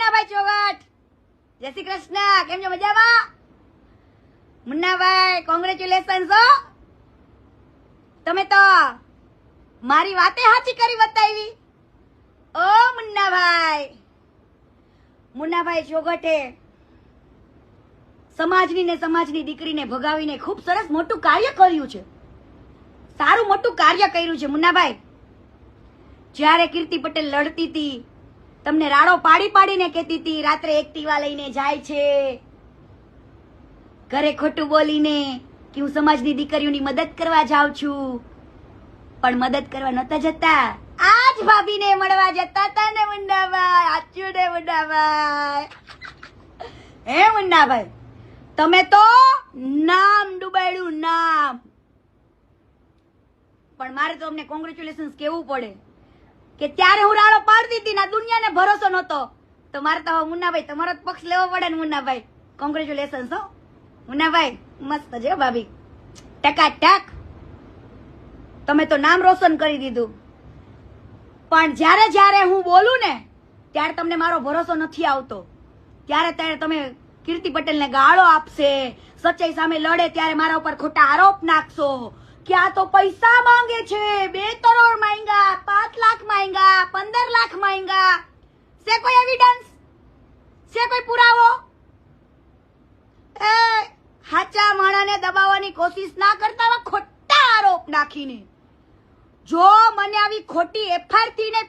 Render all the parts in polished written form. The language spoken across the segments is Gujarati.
મુન્નાભાઈ ચોગટ, જય શ્રી કૃષ્ણ. કેમ છો? મજામાં? મુન્નાભાઈ કોંગ્રેચ્યુલેશન્સ હો. તમે તો મારી વાતે સાચી કરી બતાવી. ઓ મુન્નાભાઈ ચોગટે સમાજની ને સમાજની દીકરીને ભગાવીને ખૂબ સરસ મોટું કાર્ય કર્યું છે. સારું મોટું કાર્ય કર્યું છે મુન્નાભાઈ. જ્યારે કીર્તિ પટેલ લડતી હતી તમને રાડો પાડી પાડીને કહેતી હતી રાત્રે એક્ટિવા લઈને જાય છે, ઘરે ખોટું બોલીને કે હું સમાજની દીકરીઓની મદદ કરવા જાઉં છું, પણ મદદ કરવા નતા જતા, આજ ભાભીને મળવા જતા હતા ને મુન્નાભાઈ. સાચું ને મુન્નાભાઈ? હે મુન્નાભાઈ, તમે તો નામ ડૂબાડ્યું નામ. પણ મારે તો અમને કોંગ્રેચ્યુલેશન્સ કહેવું પડે કે ત્યારે હું રાડો પાડતી હતી ને દુનિયાને ભરોસો નતો, તો મારે તો મુન્નાભાઈ તમારો જ પક્ષ લેવો પડે ને મુન્નાભાઈ. કોંગ્રેચ્યુલેશન્સ હો મુન્નાભાઈ, મસ્ત છે ભાભી, ટકાટક. તમે તો નામ રોશન કરી દીધું. પણ જ્યારે જ્યારે હું બોલું ને ત્યારે તમને મારો ભરોસો નથી આવતો. ત્યારે તમે કીર્તિ પટેલને ગાળો આપશે, સચ્ચાઈ સામે લડે ત્યારે મારા ઉપર ખોટા આરોપ નાખશો કે આ તો પૈસા માંગે છે, 2 કરોડ માંગ્યા, 5 લાખ માંગ્યા, 15 લાખ માંગ્યા. છે કોઈ એવિડન્સ? છે કોઈ પુરાવો? એ હાચા માણાને દબાવવાની કોશિશ ના કરતા, ખોટા આરોપ નાખીને. જો મને આવી ખોટી એફઆઈઆર થી ને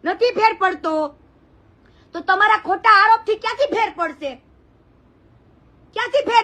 નથી ફેર પડતો તો તમારા ખોટા આરોપ થી ક્યાંથી ફેર પડશે? ક્યાંથી ફેર